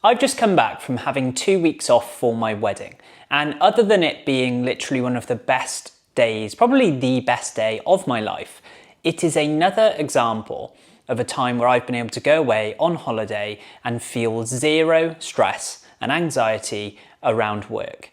I've just come back from having 2 weeks off for my wedding, and other than it being literally one of the best days, probably the best day of my life, it is another example of a time where I've been able to go away on holiday and feel zero stress and anxiety around work.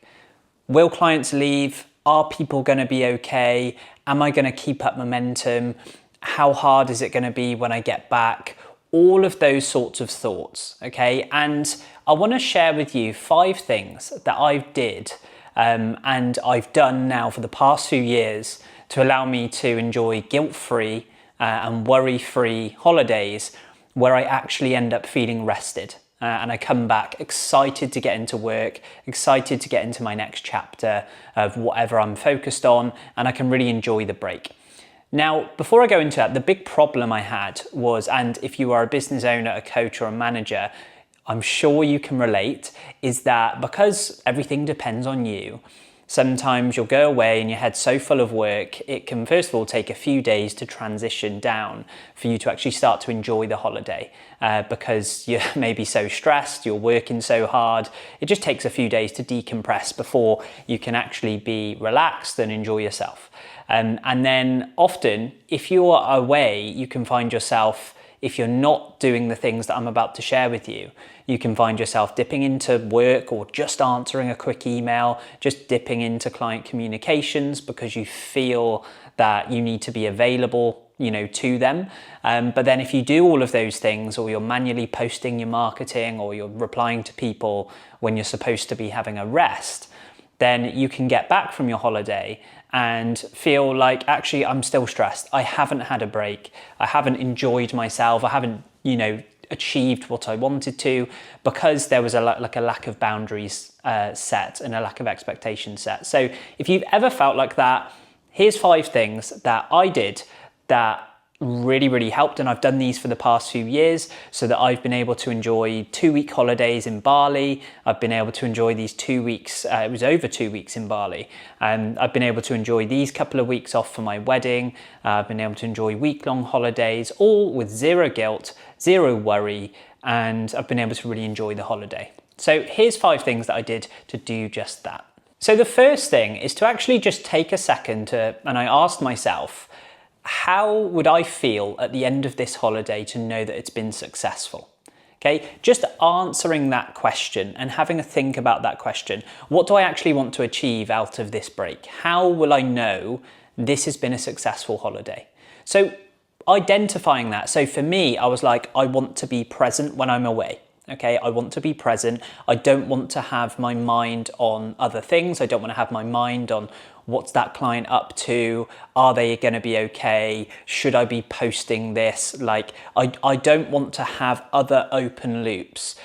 Will clients leave? Are people going to be okay? Am I going to keep up momentum? How hard is it going to be when I get back? All of those sorts of thoughts, okay? And I want to share with you 5 things that I did and I've done now for the past few years to allow me to enjoy guilt-free and worry-free holidays where I actually end up feeling rested. And I come back excited to get into work, excited to get into my next chapter of whatever I'm focused on, and I can really enjoy the break. Now, before I go into that, the big problem I had was, and if you are a business owner, a coach, or a manager, I'm sure you can relate, is that because everything depends on you, sometimes you'll go away and your head's so full of work, it can first of all take a few days to transition down for you to actually start to enjoy the holiday because you're maybe so stressed, you're working so hard. It just takes a few days to decompress before you can actually be relaxed and enjoy yourself. And then often, if you're away, you can find yourself, if you're not doing the things that I'm about to share with you, you can find yourself dipping into work or just answering a quick email, just dipping into client communications because you feel that you need to be available, to them. But then if you do all of those things, or you're manually posting your marketing, or you're replying to people when you're supposed to be having a rest, then you can get back from your holiday and feel like, actually, I'm still stressed. I haven't had a break. I haven't enjoyed myself. I haven't, achieved what I wanted to because there was a lack of boundaries set and a lack of expectations set. So if you've ever felt like that, here's 5 things that I did that really, really helped. And I've done these for the past few years so that I've been able to enjoy 2-week holidays in Bali. I've been able to enjoy these 2 weeks. It was over 2 weeks in Bali. And I've been able to enjoy these couple of weeks off for my wedding. I've been able to enjoy week-long holidays, all with zero guilt, zero worry. And I've been able to really enjoy the holiday. So here's 5 things that I did to do just that. So the first thing is to actually just take a second and I asked myself, how would I feel at the end of this holiday to know that it's been successful? Okay, just answering that question and having a think about that question. What do I actually want to achieve out of this break? How will I know this has been a successful holiday? So identifying that. So for me, I was like, I want to be present when I'm away. Okay, I want to be present. I don't want to have my mind on other things. I don't want to have my mind on what's that client up to? Are they going to be okay? Should I be posting this? I don't want to have other open loops.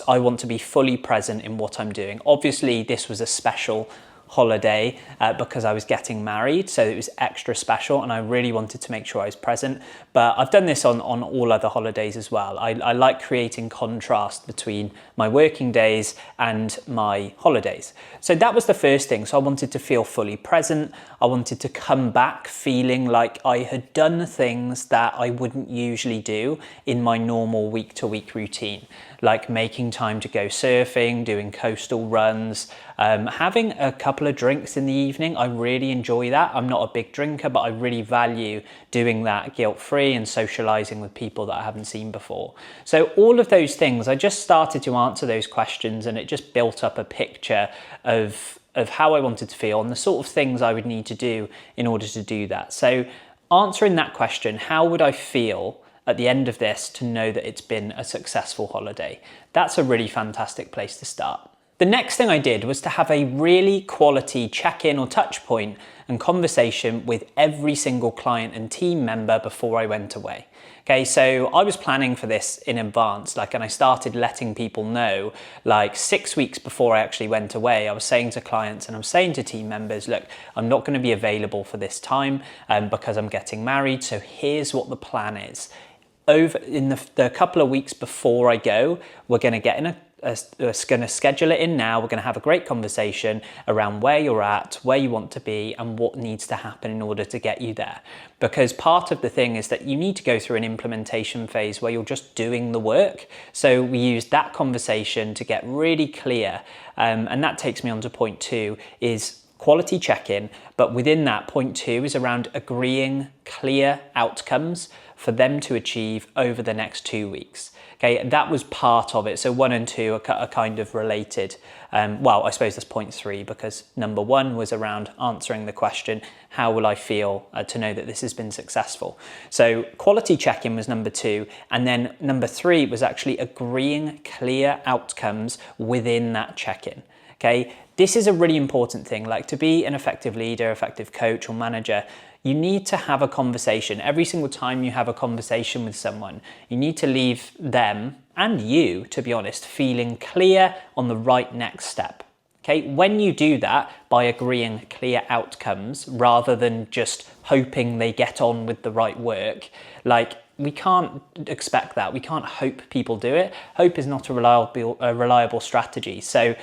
I want to be fully present in what I'm doing. Obviously, this was a special holiday because I was getting married, so it was extra special and I really wanted to make sure I was present. But I've done this on all other holidays as well. I like creating contrast between my working days and my holidays. So that was the first thing. So I wanted to feel fully present. I wanted to come back feeling like I had done things that I wouldn't usually do in my normal week-to-week routine, like making time to go surfing, doing coastal runs, having a couple of drinks in the evening. I really enjoy that. I'm not a big drinker, but I really value doing that guilt-free and socializing with people that I haven't seen before. So all of those things, I just started to answer those questions and it just built up a picture of how I wanted to feel and the sort of things I would need to do in order to do that. So answering that question, how would I feel at the end of this to know that it's been a successful holiday? That's a really fantastic place to start. The next thing I did was to have a really quality check-in or touch point and conversation with every single client and team member before I went away. Okay, so I was planning for this in advance, and I started letting people know 6 weeks before I actually went away. I was saying to clients and I'm saying to team members, look, I'm not going to be available for this time because I'm getting married. So here's what the plan is. Over in the couple of weeks before I go, we're going to get going to schedule it in now. We're going to have a great conversation around where you're at, where you want to be, and what needs to happen in order to get you there. Because part of the thing is that you need to go through an implementation phase where you're just doing the work. So we use that conversation to get really clear. And that takes me on to point 2 is quality check-in. But within that, point 2 is around agreeing clear outcomes for them to achieve over the next 2 weeks. Okay, that was part of it. So 1 and 2 are kind of related. Well, I suppose that's point 3, because number 1 was around answering the question, how will I feel to know that this has been successful? So quality check-in was number 2. And then number 3 was actually agreeing clear outcomes within that check-in. Okay, this is a really important thing. Like, to be an effective leader, effective coach or manager, you need to have a conversation. Every single time you have a conversation with someone, you need to leave them and you, to be honest, feeling clear on the right next step. Okay, when you do that by agreeing clear outcomes rather than just hoping they get on with the right work, like, we can't expect that. We can't hope people do it. Hope is not a reliable strategy. So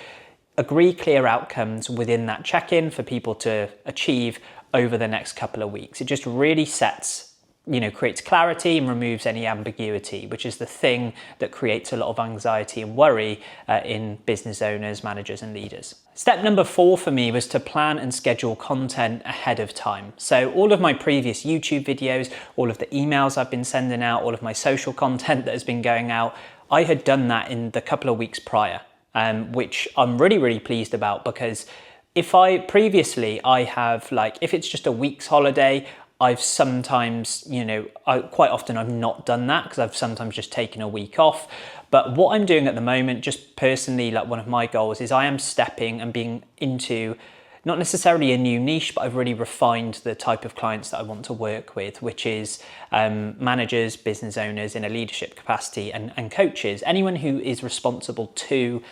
agree clear outcomes within that check-in for people to achieve over the next couple of weeks. It just really creates clarity and removes any ambiguity, which is the thing that creates a lot of anxiety and worry in business owners, managers, and leaders. Step number 4 for me was to plan and schedule content ahead of time. So all of my previous YouTube videos, all of the emails I've been sending out, all of my social content that has been going out, I had done that in the couple of weeks prior, which I'm really, really pleased about, because if it's just a week's holiday, I've sometimes, quite often I've not done that because I've sometimes just taken a week off. But what I'm doing at the moment, just personally, like one of my goals is I am stepping and being into not necessarily a new niche, but I've really refined the type of clients that I want to work with, which is managers, business owners in a leadership capacity, and coaches, anyone who is responsible to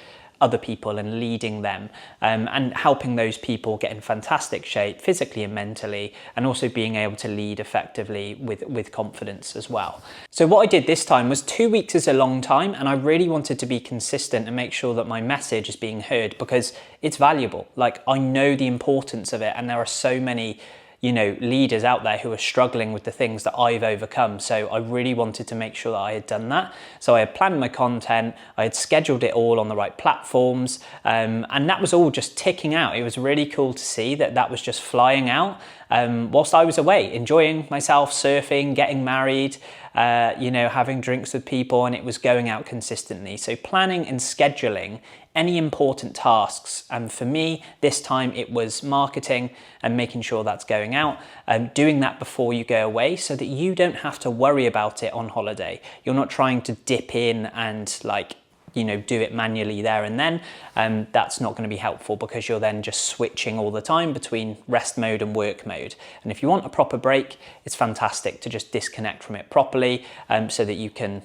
other people and leading them, and helping those people get in fantastic shape physically and mentally, and also being able to lead effectively with confidence as well. So what I did this time was 2 weeks is a long time, and I really wanted to be consistent and make sure that my message is being heard, because it's valuable. Like, I know the importance of it, and there are so many leaders out there who are struggling with the things that I've overcome. So I really wanted to make sure that I had done that. So I had planned my content, I had scheduled it all on the right platforms, and that was all just ticking out. It was really cool to see that was just flying out whilst I was away, enjoying myself, surfing, getting married, having drinks with people, and it was going out consistently. So planning and scheduling any important tasks. And for me, this time it was marketing and making sure that's going out, doing that before you go away so that you don't have to worry about it on holiday. You're not trying to dip in and do it manually there and then. That's not going to be helpful, because you're then just switching all the time between rest mode and work mode. And if you want a proper break, it's fantastic to just disconnect from it properly, so that you can,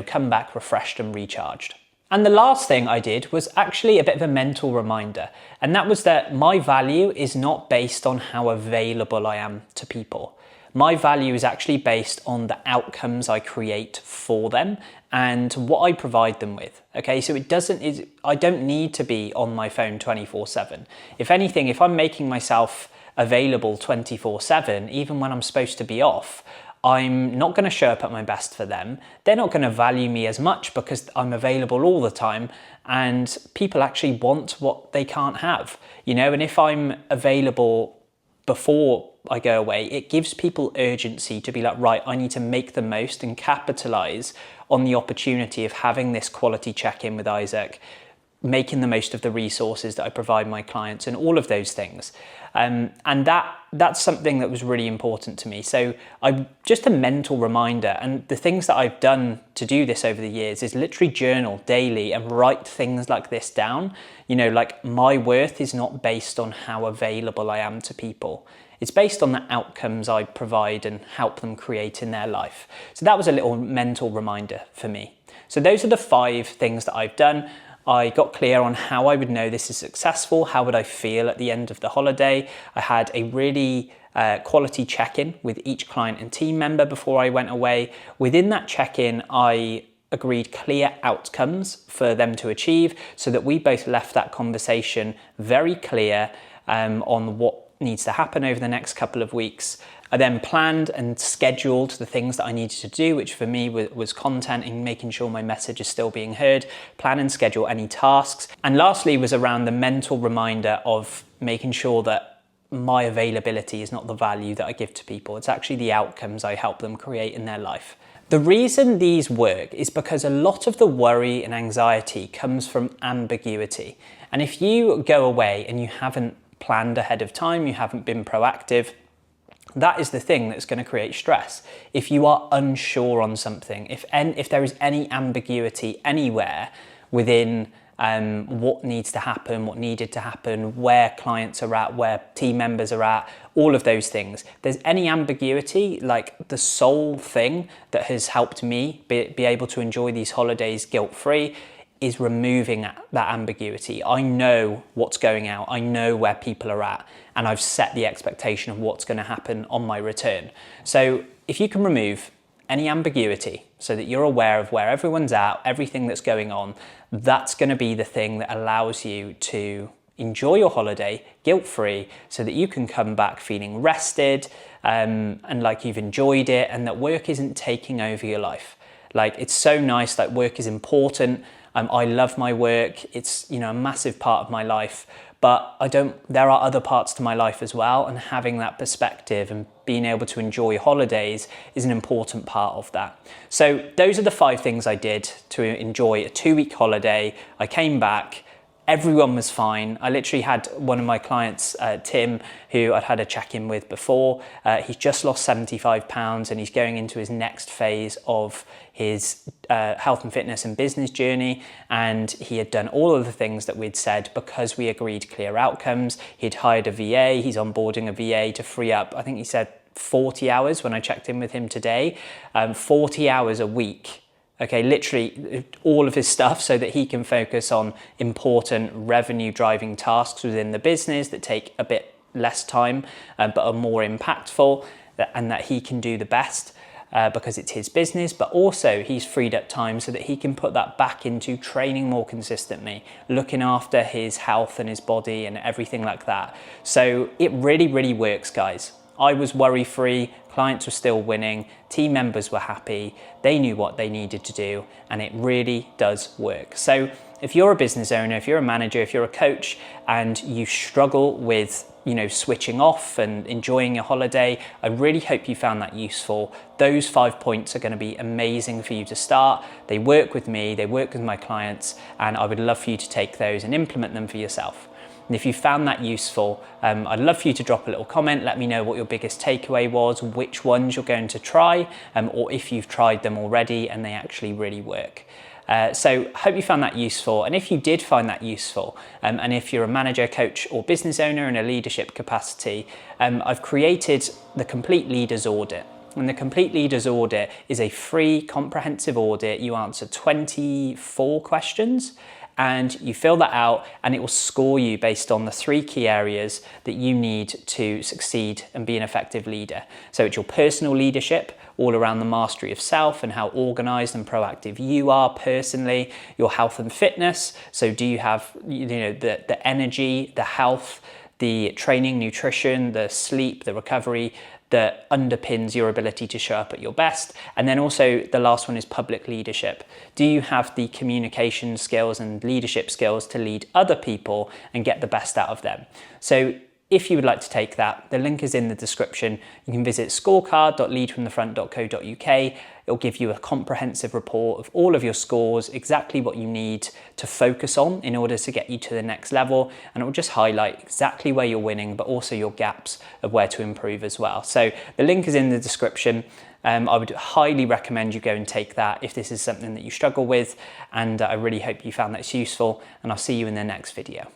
come back refreshed and recharged. And the last thing I did was actually a bit of a mental reminder. And that was that my value is not based on how available I am to people. My value is actually based on the outcomes I create for them and what I provide them with. Okay, so I don't need to be on my phone 24/7. If anything, if I'm making myself available 24/7, even when I'm supposed to be off, I'm not going to show up at my best for them. They're not going to value me as much because I'm available all the time, and people actually want what they can't have, and if I'm available before I go away, it gives people urgency to be like, right, I need to make the most and capitalize on the opportunity of having this quality check-in with Isaac, making the most of the resources that I provide my clients and all of those things. And that's something that was really important to me. So just a mental reminder, and the things that I've done to do this over the years is literally journal daily and write things like this down. Like, my worth is not based on how available I am to people. It's based on the outcomes I provide and help them create in their life. So that was a little mental reminder for me. So those are the 5 things that I've done. I got clear on how I would know this is successful. How would I feel at the end of the holiday? I had a really quality check-in with each client and team member before I went away. Within that check-in, I agreed clear outcomes for them to achieve, so that we both left that conversation very clear on what needs to happen over the next couple of weeks. I then planned and scheduled the things that I needed to do, which for me was content and making sure my message is still being heard, plan and schedule any tasks. And lastly was around the mental reminder of making sure that my availability is not the value that I give to people. It's actually the outcomes I help them create in their life. The reason these work is because a lot of the worry and anxiety comes from ambiguity. And if you go away and you haven't planned ahead of time, you haven't been proactive, that is the thing that's going to create stress. If you are unsure on something, if there is any ambiguity anywhere within what needs to happen, what needed to happen, where clients are at, where team members are at, all of those things. There's any ambiguity, like the sole thing that has helped me be able to enjoy these holidays guilt-free is removing that ambiguity. I know what's going out, I know where people are at, and I've set the expectation of what's going to happen on my return. So if you can remove any ambiguity so that you're aware of where everyone's at, everything that's going on, that's going to be the thing that allows you to enjoy your holiday guilt-free, so that you can come back feeling rested and like you've enjoyed it, and that work isn't taking over your life. Like, it's so nice, like work is important. I love my work. It's, a massive part of my life, but there are other parts to my life as well. And having that perspective and being able to enjoy holidays is an important part of that. So those are the 5 things I did to enjoy a 2-week holiday. I came back. Everyone was fine. I literally had one of my clients, Tim, who I'd had a check-in with before. He's just lost 75 pounds and he's going into his next phase of his health and fitness and business journey. And he had done all of the things that we'd said because we agreed clear outcomes. He'd hired a VA. He's onboarding a VA to free up, I think he said 40 hours when I checked in with him today, 40 hours a week. Okay, literally all of his stuff, so that he can focus on important revenue driving tasks within the business that take a bit less time but are more impactful, and that he can do the best because it's his business. But also he's freed up time so that he can put that back into training more consistently, looking after his health and his body and everything like that. So it really, really works, guys. I was worry-free, clients were still winning, team members were happy, they knew what they needed to do, and it really does work. So if you're a business owner, if you're a manager, if you're a coach, and you struggle with switching off and enjoying your holiday, I really hope you found that useful. Those 5 points are going to be amazing for you to start. They work with me, they work with my clients, and I would love for you to take those and implement them for yourself. And if you found that useful, I'd love for you to drop a little comment. Let me know what your biggest takeaway was, which ones you're going to try, or if you've tried them already and they actually really work. So I hope you found that useful. And if you did find that useful, and if you're a manager, coach, or business owner in a leadership capacity, I've created the Complete Leaders Audit. And the Complete Leaders Audit is a free, comprehensive audit. You answer 24 questions. And you fill that out, and it will score you based on the 3 key areas that you need to succeed and be an effective leader. So it's your personal leadership, all around the mastery of self and how organized and proactive you are personally. Your health and fitness. So do you have the energy, the health, the training, nutrition, the sleep, the recovery that underpins your ability to show up at your best? And then also the last one is public leadership. Do you have the communication skills and leadership skills to lead other people and get the best out of them? So if you would like to take that, the link is in the description. You can visit scorecard.leadfromthefront.co.uk. It'll give you a comprehensive report of all of your scores, exactly what you need to focus on in order to get you to the next level. And it will just highlight exactly where you're winning, but also your gaps of where to improve as well. So the link is in the description. I would highly recommend you go and take that if this is something that you struggle with. And I really hope you found that's useful, and I'll see you in the next video.